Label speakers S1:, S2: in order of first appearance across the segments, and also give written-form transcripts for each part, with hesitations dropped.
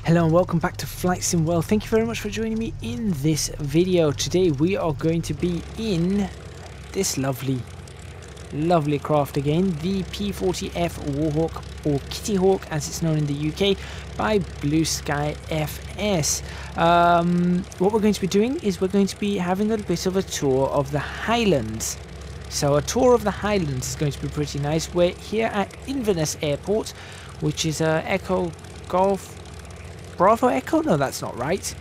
S1: Hello and welcome back to Flight Sim World. Thank you very much for joining me in this video. Today we are going to be in this lovely craft again, the P-40F Warhawk, or Kitty Hawk as it's known in the UK, by Blue Sky FS. What we're going to be doing is we're going to be having a bit of a tour of the Highlands. So a tour of the Highlands is going to be pretty nice. We're here at Inverness Airport, which is Echo Golf Bravo Echo? No, that's not right.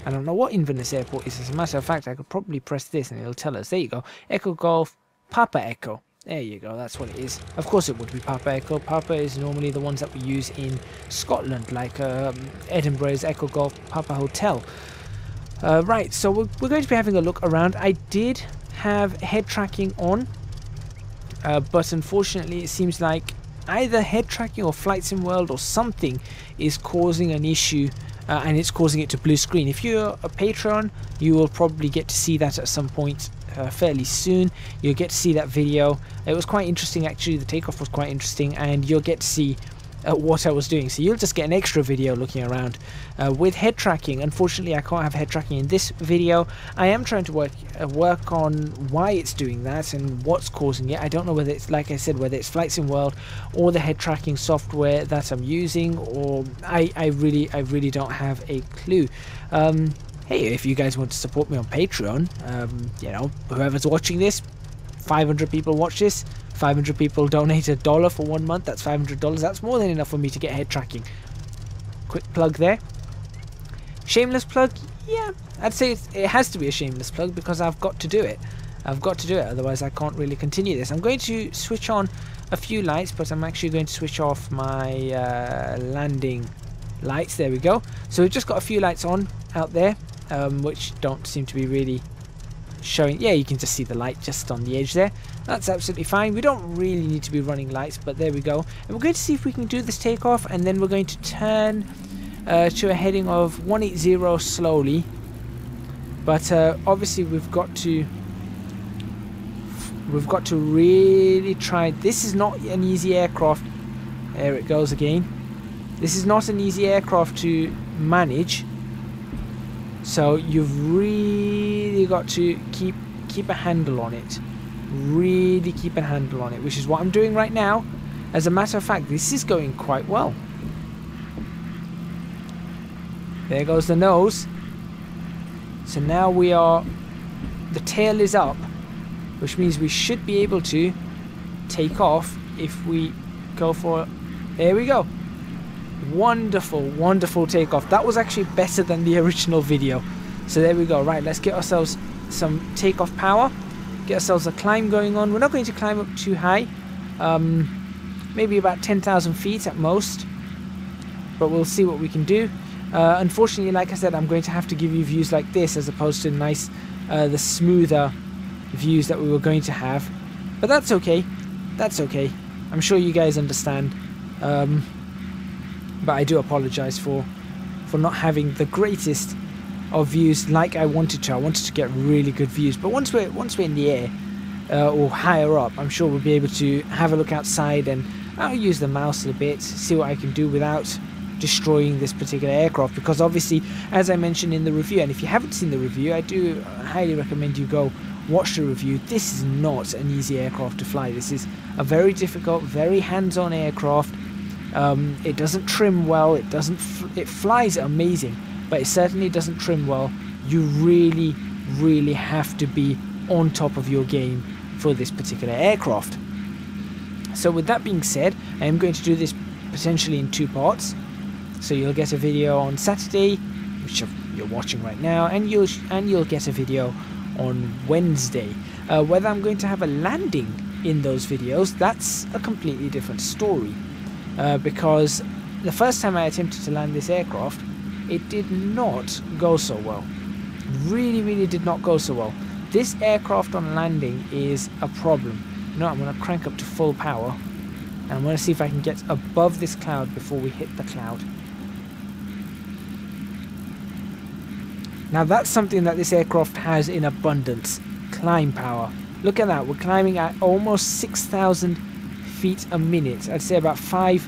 S1: I don't know what Inverness Airport is. As a matter of fact, I could probably press this and it'll tell us. There you go. Echo Golf Papa Echo. There you go. That's what it is. Of course it would be Papa Echo. Papa is normally the ones that we use in Scotland, like Edinburgh's Echo Golf Papa Hotel. Right, so we're going to be having a look around. I did have head tracking on, but unfortunately it seems like either head tracking or Flight Sim World or something is causing an issue, and it's causing it to blue screen. If you're a Patreon, you will probably get to see that at some point fairly soon. You'll get to see that video. It was quite interesting actually. The takeoff was quite interesting, and you'll get to see what I was doing, so you'll just get an extra video looking around with head tracking. Unfortunately I can't have head tracking in this video. I am trying to work on why it's doing that and what's causing it. I don't know whether it's, like I said, whether it's Flight Sim World or the head tracking software that I'm using, or I really don't have a clue. Hey, if you guys want to support me on Patreon, you know, whoever's watching this, 500 people watch this, 500 people donate $1 for 1 month, that's $500. That's more than enough for me to get head tracking. Quick plug there. Shameless plug? Yeah, I'd say it has to be a shameless plug because I've got to do it. I've got to do it, otherwise I can't really continue this. I'm going to switch on a few lights, but I'm actually going to switch off my landing lights. There we go. So we've just got a few lights on out there, which don't seem to be really showing. Yeah, you can just see the light just on the edge there. That's absolutely fine. We don't really need to be running lights, but there we go. And we're going to see if we can do this takeoff, and then we're going to turn to a heading of 180 slowly. But obviously we've got to really try. This is not an easy aircraft. There it goes again. This is not an easy aircraft to manage. So you've really got to keep a handle on it. Really keep a handle on it, which is what I'm doing right now. As a matter of fact, this is going quite well. There goes the nose. So now the tail is up, which means we should be able to take off if we go for, there we go. Wonderful takeoff. That was actually better than the original video. So there we go. Right, let's get ourselves some takeoff power, get ourselves a climb going on. We're not going to climb up too high, maybe about 10,000 feet at most, but we'll see what we can do. Unfortunately, like I said, I'm going to have to give you views like this as opposed to the smoother views that we were going to have, but that's okay. I'm sure you guys understand. But I do apologize for not having the greatest of views like I wanted to. I wanted to get really good views, but once we're in the air or higher up, I'm sure we'll be able to have a look outside, and I'll use the mouse a bit, see what I can do without destroying this particular aircraft. Because obviously, as I mentioned in the review, and if you haven't seen the review, I do highly recommend you go watch the review. This is not an easy aircraft to fly. This is a very difficult, very hands-on aircraft. It doesn't trim well. It flies amazing, but it certainly doesn't trim well. You really have to be on top of your game for this particular aircraft. So with that being said, I am going to do this potentially in 2 parts. So you'll get a video on Saturday, which you're watching right now, and you'll get a video on Wednesday. Whether I'm going to have a landing in those videos, that's a completely different story. Because the first time I attempted to land this aircraft, it did not go so well. Really did not go so well. This aircraft on landing is a problem. You know, I'm going to crank up to full power, and I'm going to see if I can get above this cloud before we hit the cloud. Now that's something that this aircraft has in abundance. Climb power. Look at that, we're climbing at almost 6,000 feet a minute. I'd say about 5,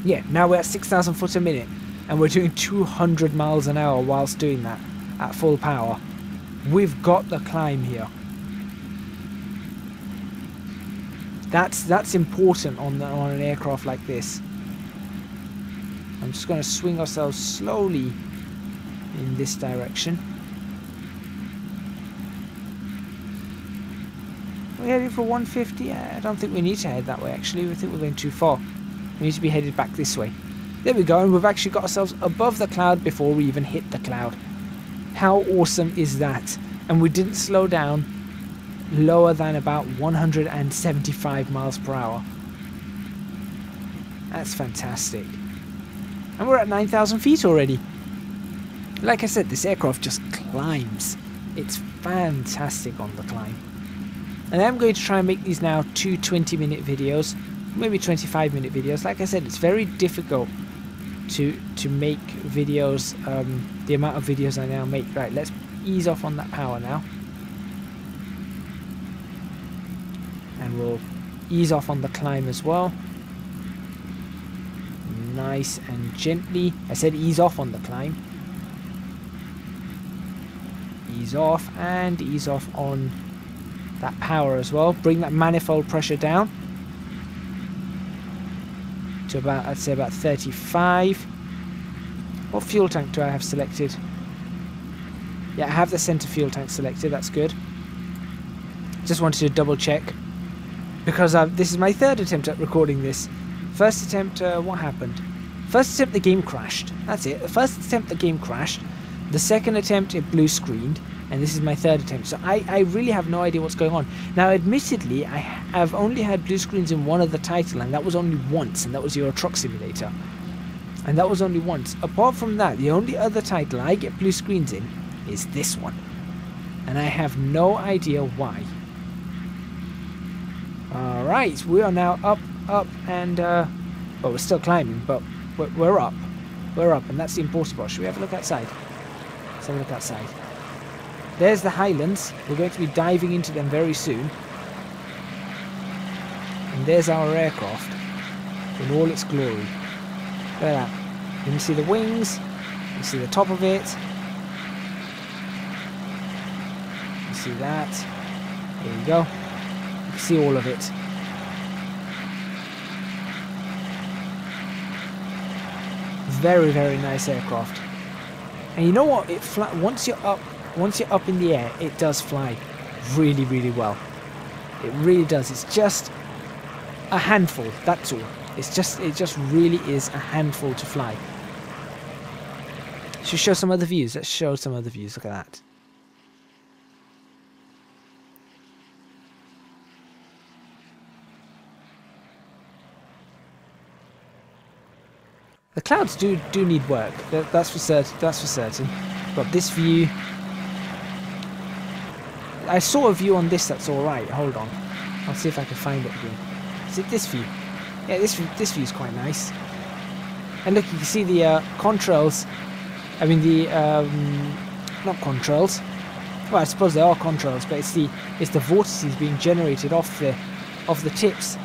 S1: yeah, now we're at 6,000 foot a minute. and we're doing 200 miles an hour whilst doing that at full power. We've got the climb here. That's important on an aircraft like this. I'm just going to swing ourselves slowly in this direction. We're heading for 150. I don't think we need to head that way actually. I think we're going too far. We need to be headed back this way. There we go, and we've actually got ourselves above the cloud before we even hit the cloud. How awesome is that? And we didn't slow down lower than about 175 miles per hour. That's fantastic. And we're at 9,000 feet already. Like I said, this aircraft just climbs. It's fantastic on the climb. And I'm going to try and make these now 2 20-minute videos, maybe 25-minute videos. Like I said, it's very difficult to make videos, the amount of videos I now make. Right, let's ease off on that power now. And we'll ease off on the climb as well. Nice and gently. I said ease off on the climb. Ease off and ease off on that power as well. Bring that manifold pressure down to about, I'd say about 35. What fuel tank do I have selected? Yeah, I have the center fuel tank selected. That's good. Just wanted to double check because this is my third attempt at recording this. First attempt, what happened? First attempt, the game crashed. That's it. The first attempt, the game crashed. The second attempt, it blue screened. And this is my third attempt. So I really have no idea what's going on. Now, admittedly, I have only had blue screens in one other title, and that was only once, and that was Euro Truck Simulator. And that was only once. Apart from that, the only other title I get blue screens in is this one. And I have no idea why. Alright, we are now up, and, well, we're still climbing, but we're up. We're up, and that's the important part. Should we have a look outside? Let's have a look outside. There's the Highlands. We're going to be diving into them very soon. And there's our aircraft in all its glory. Look at that. You can see the wings. You can see the top of it. You see that. There you go. You can see all of it. Very, very nice aircraft. And you know what? Once you're up in the air, it does fly really, really well. It really does. It's just a handful, that's all. It just really is a handful to fly. Should show some other views. Let's show some other views. Look at that. The clouds do need work. That's for certain. But this view, I saw a view on this that's alright. Hold on. I'll see if I can find it again. Is it this view? Yeah, this view is quite nice. And look, you can see the contrails. I mean the not contrails. Well, I suppose they are contrails, but it's the vortices being generated off the tips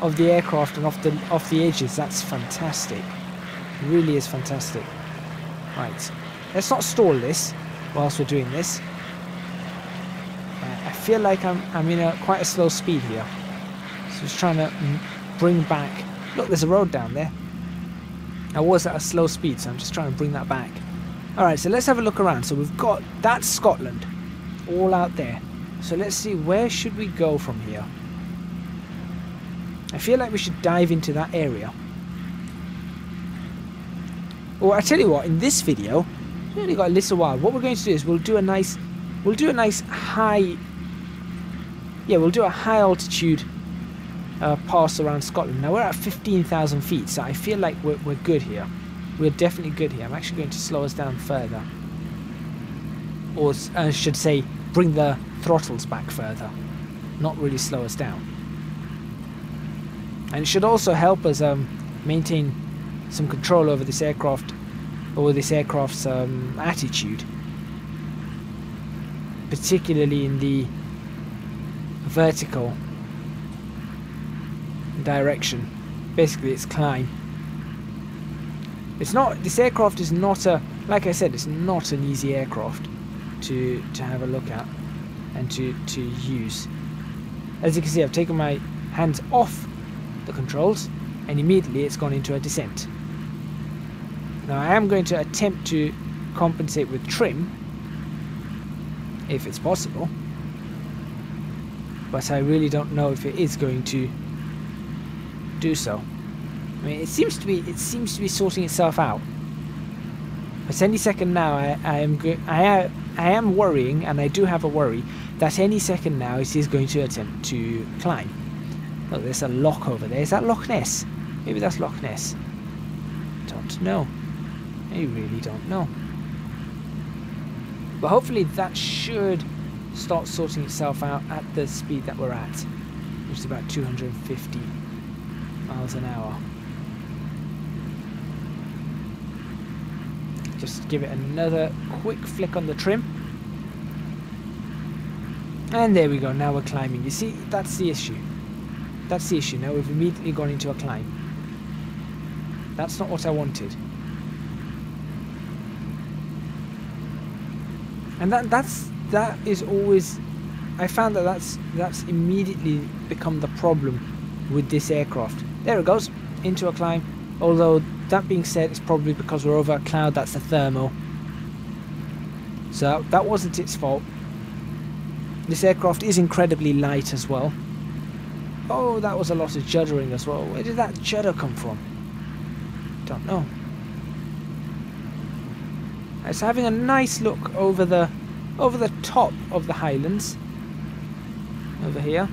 S1: of the aircraft and off the edges. That's fantastic. It really is fantastic. Right. Let's not stall this whilst we're doing this. I feel like I'm in quite a slow speed here. So just trying to bring back. Look, there's a road down there. I was at a slow speed, so I'm just trying to bring that back. Alright, so let's have a look around. So we've got, that's Scotland, all out there. So let's see, where should we go from here? I feel like we should dive into that area. Well, I tell you what, in this video, we've only got a little while. What we're going to do is we'll do a nice high, yeah, we'll do a high altitude pass around Scotland. Now we're at 15,000 feet, so I feel like we're good here. We're definitely good here. I'm actually going to slow us down further, or I should say, bring the throttles back further, not really slow us down. And it should also help us maintain some control over this aircraft, or this aircraft's attitude, particularly in the vertical direction. Basically, it's climb. It's not, this aircraft is not a, like I said, it's not an easy aircraft to have a look at and to use. As you can see, I've taken my hands off the controls and immediately it's gone into a descent. Now I am going to attempt to compensate with trim if it's possible, but I really don't know if it is going to do so. I mean, it seems to be sorting itself out. But any second now, I am worrying, and I do have a worry that any second now it is going to attempt to climb. Look, there's a loch over there. Is that Loch Ness? Maybe that's Loch Ness. Don't know. I really don't know. But hopefully that should start sorting itself out at the speed that we're at, which is about 250 miles an hour. Just give it another quick flick on the trim. And there we go, now we're climbing. You see, that's the issue. That's the issue. Now we've immediately gone into a climb. That's not what I wanted. And that is always, I found that that's immediately become the problem with this aircraft. There it goes, into a climb. Although that being said, it's probably because we're over a cloud. That's the thermal. So that wasn't its fault. This aircraft is incredibly light as well. Oh, that was a lot of juddering as well. Where did that judder come from? Don't know. It's having a nice look over the top of the Highlands. Over here.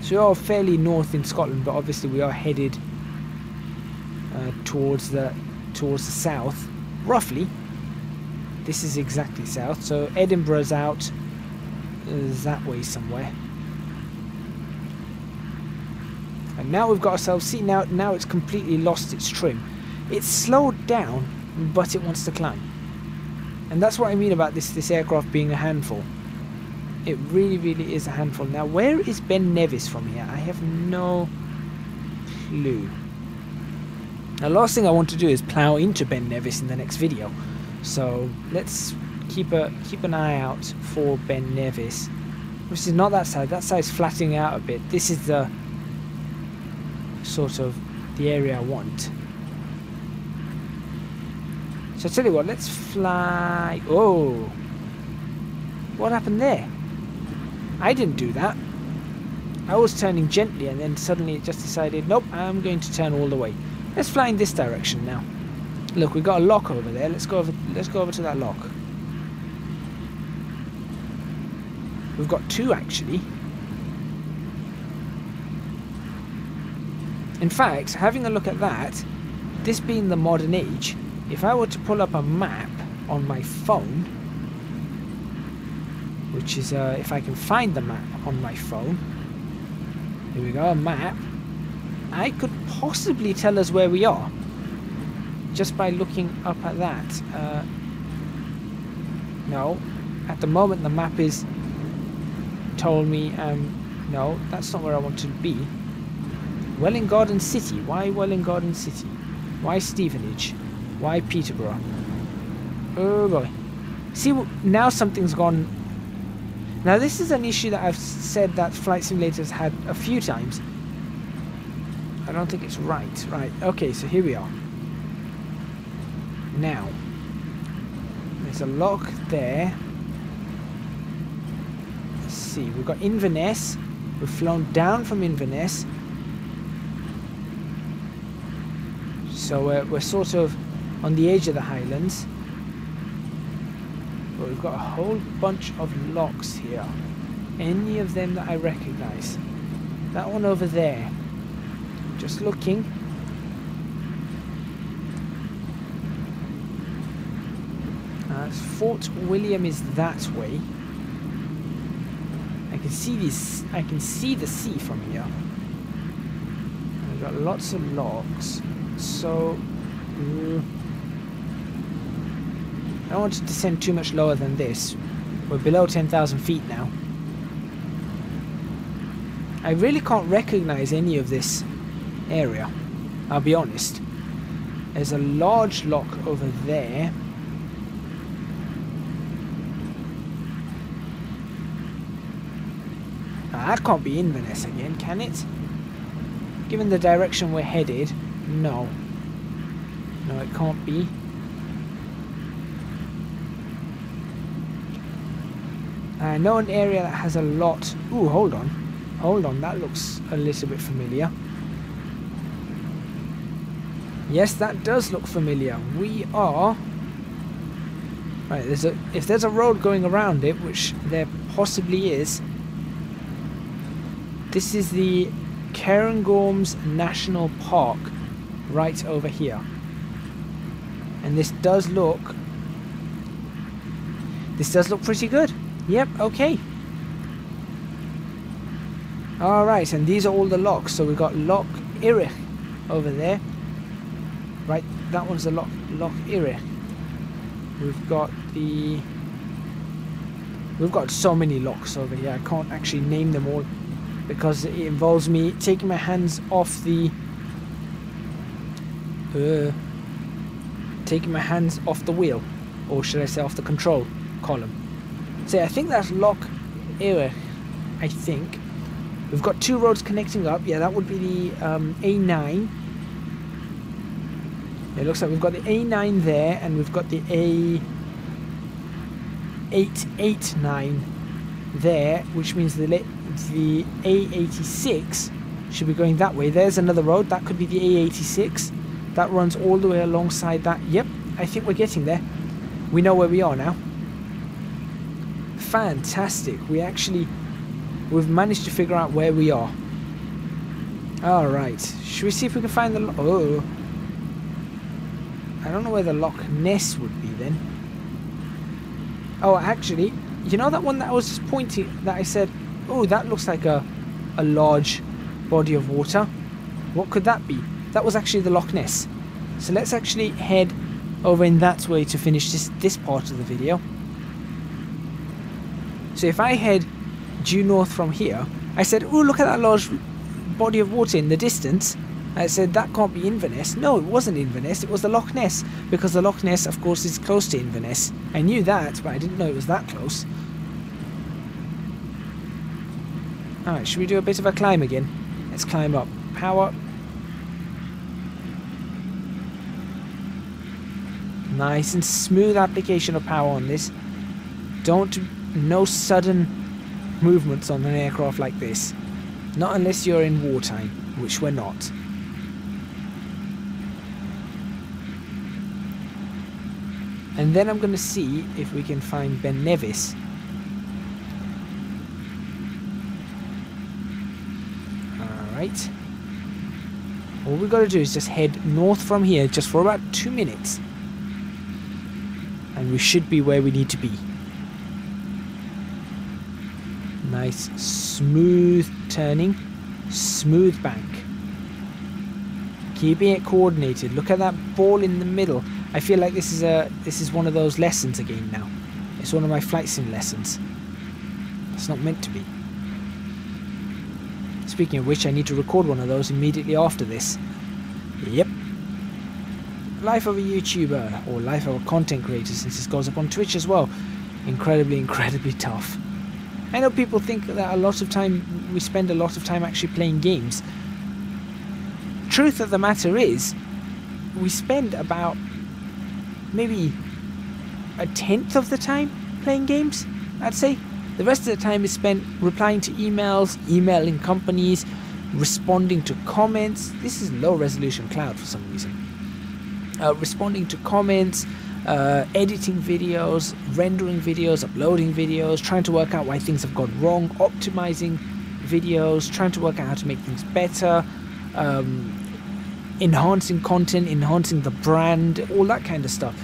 S1: So we are fairly north in Scotland, but obviously we are headed towards the south, roughly. This is exactly south, so Edinburgh's out that way somewhere. And now we've got ourselves, see, now it's completely lost its trim. It's slowed down, but it wants to climb. And that's what I mean about this aircraft being a handful. It really, really is a handful. Now, where is Ben Nevis from here? I have no clue. The last thing I want to do is plough into Ben Nevis in the next video. So let's keep an eye out for Ben Nevis. Which is not that side. That side's flattening out a bit. This is the sort of the area I want. So I tell you what, let's fly. Oh, what happened there? I didn't do that. I was turning gently and then suddenly it just decided, nope, I'm going to turn all the way. Let's fly in this direction now. Look, we've got a loch over there. Let's go over to that loch. We've got two actually. In fact, having a look at that, this being the modern age, if I were to pull up a map on my phone, which is, if I can find the map on my phone, here we go, a map, I could possibly tell us where we are, just by looking up at that. No, at the moment the map is told me, no, that's not where I want to be. Welwyn Garden City. Why Welwyn Garden City? Why Stevenage? Why Peterborough? Oh boy. See, now something's gone. Now this is an issue that I've said that Flight Simulator's had a few times. I don't think it's right. Right, okay, so here we are. Now, there's a loch there. Let's see, we've got Inverness. We've flown down from Inverness. So we're sort of on the edge of the Highlands. But we've got a whole bunch of lochs here. Any of them that I recognise? That one over there. Just looking. Fort William is that way. I can see this. I can see the sea from here. We've got lots of lochs. So I don't want to descend too much lower than this. We're below 10,000 feet now. I really can't recognize any of this area. I'll be honest. There's a large lock over there. That can't be Inverness again, can it? Given the direction we're headed, no. No, it can't be. I know an area that has a lot... Ooh, hold on. Hold on, that looks a little bit familiar. Yes, that does look familiar. We are... Right, if there's a road going around it, which there possibly is... This is the Cairngorms National Park, right over here. And this does look pretty good. Yep, okay. Alright, and these are all the lochs. So we've got Loch Irich over there. Right, that one's the Loch Irich. We've got so many lochs over here. I can't actually name them all because it involves me taking my hands off the wheel, or should I say off the control column. So I think that's Loch Irich, I think. We've got two roads connecting up. Yeah, that would be the A9. It looks like we've got the A9 there, and we've got the A889 there, which means the A86 should be going that way. There's another road. That could be the A86. That runs all the way alongside that. Yep, I think we're getting there. We know where we are now. Fantastic. We've managed to figure out where we are. Alright. Should we see if we can find the... Oh. I don't know where the Loch Ness would be then. Oh, actually, you know that one that I was just pointing... That I said, oh, that looks like a large body of water. What could that be? That was actually the Loch Ness. So let's actually head over in that way to finish this part of the video. So if I head due north from here, I said, oh, look at that large body of water in the distance. I said, that can't be Inverness. No, it wasn't Inverness, it was the Loch Ness. Because the Loch Ness, of course, is close to Inverness. I knew that, but I didn't know it was that close. Alright, should we do a bit of a climb again? Let's climb up. Power. Nice and smooth application of power on this. No sudden movements on an aircraft like this. Not unless you're in wartime, which we're not. And then I'm going to see if we can find Ben Nevis. Alright. All we've got to do is just head north from here just for about 2 minutes. And we should be where we need to be. Nice, smooth turning, smooth bank. Keeping it coordinated. Look at that ball in the middle. I feel like this is one of those lessons again now. It's one of my flight sim lessons. It's not meant to be. Speaking of which, I need to record one of those immediately after this. Yep. Life of a YouTuber, or life of a content creator, since this goes up on Twitch as well. Incredibly tough. I know people think that we spend a lot of time actually playing games. Truth of the matter is, we spend about maybe 1/10 of the time playing games, I'd say. The rest of the time is spent replying to emails, emailing companies, responding to comments. This is low resolution cloud for some reason. Responding to comments, editing videos, rendering videos, uploading videos, trying to work out why things have gone wrong, optimizing videos, trying to work out how to make things better, enhancing content, enhancing the brand, all that kind of stuff.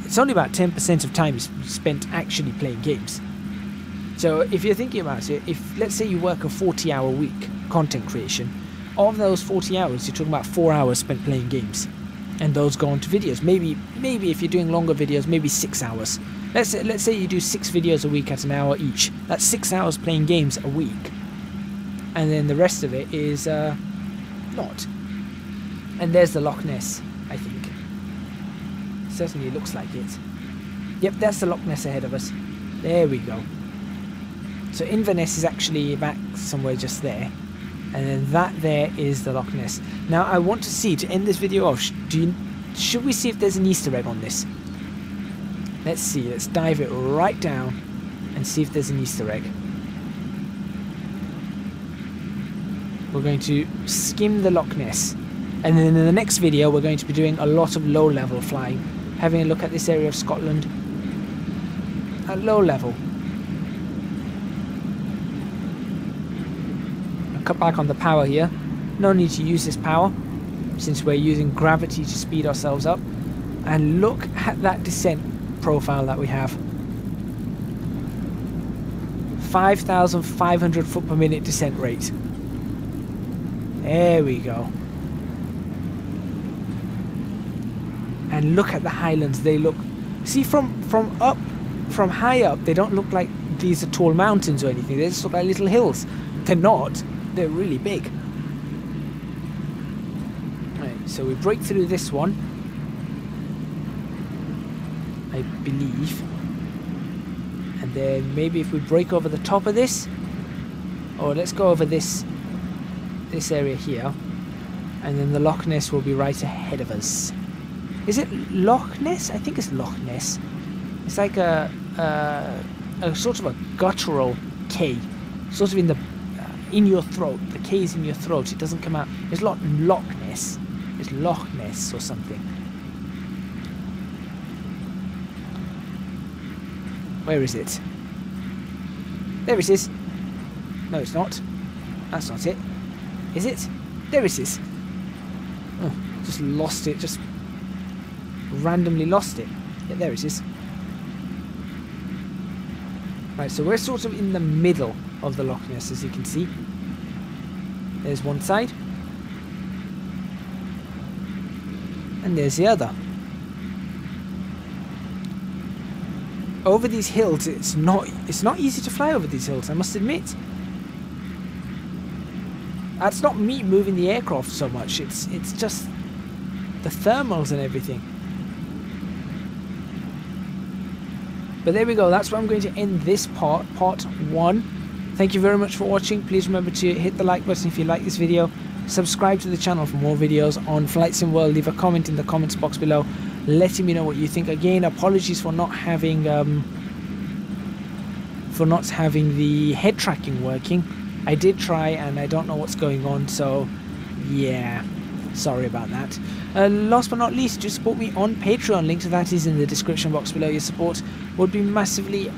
S1: It's only about 10% of time is spent actually playing games. So if you're thinking about it, if let's say you work a 40-hour week content creation, of those 40 hours you're talking about 4 hours spent playing games. And those go on to videos. Maybe if you're doing longer videos, maybe 6 hours. Let's say you do 6 videos a week at an hour each. That's 6 hours playing games a week. And then the rest of it is not. And there's the Loch Ness, I think. Certainly looks like it. Yep, that's the Loch Ness ahead of us. There we go. So Inverness is actually back somewhere just there. And then that there is the Loch Ness. Now I want to see, to end this video off, should we see if there's an Easter egg on this? Let's see, let's dive it right down and see if there's an Easter egg. We're going to skim the Loch Ness. And then in the next video we're going to be doing a lot of low level flying. Having a look at this area of Scotland at low level. I'll cut back on the power here. No need to use this power since we're using gravity to speed ourselves up. And look at that descent profile that we have. 5,500 foot per minute descent rate. There we go. And look at the Highlands. They look, see, from high up, they don't look like these are tall mountains or anything. They just look like little hills. They're not. They're really big. Right, so we break through this one, I believe. And then maybe if we break over the top of this, or let's go over this area here, and then the Loch Ness will be right ahead of us. Is it Loch Ness? I think it's Loch Ness. It's like a sort of a guttural K, sort of in your throat. The K is in your throat. It doesn't come out. It's not Loch Ness. It's Loch Ness or something. Where is it? There it is. No, it's not. That's not it. Is it? There it is. Oh, just lost it. Just randomly lost it. Yeah, there it is. Right, so we're sort of in the middle of the Loch Ness, as you can see. There's one side. And there's the other. Over these hills, it's not easy to fly over these hills, I must admit. That's not me moving the aircraft so much, it's just the thermals and everything. But there we go, that's where I'm going to end this part 1. Thank you very much for watching. Please remember to hit the like button if you like this video. Subscribe to the channel for more videos on Flight Sim World. Leave a comment in the comments box below, letting me know what you think. Again, apologies for not having the head tracking working. I did try and I don't know what's going on, so yeah, sorry about that. Last but not least, just support me on Patreon. Link to that is in the description box below. Your support would be massively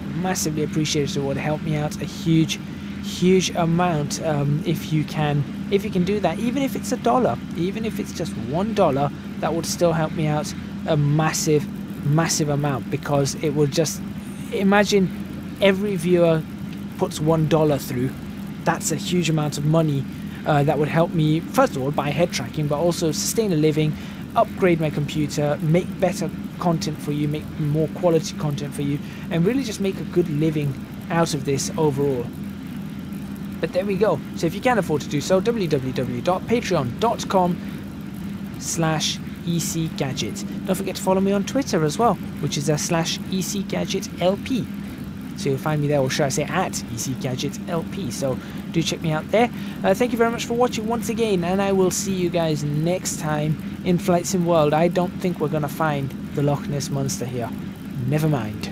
S1: appreciated. It would help me out a huge amount if you can do that. Even if it's $1, even if it's just $1, that would still help me out a massive amount, because it would just, imagine every viewer puts $1 through. That's a huge amount of money that would help me, first of all, buy head tracking, but also sustain a living, upgrade my computer, make better content for you, make more quality content for you, and really just make a good living out of this overall. But there we go. So if you can afford to do so, www.patreon.com/ECGadget. Don't forget to follow me on Twitter as well, which is /ECGadgetLP. So you'll find me there, or should I say at ECGadgetLP. So do check me out there. Thank you very much for watching once again, and I will see you guys next time in Flight Sim World. I don't think we're going to find the Loch Ness Monster here. Never mind.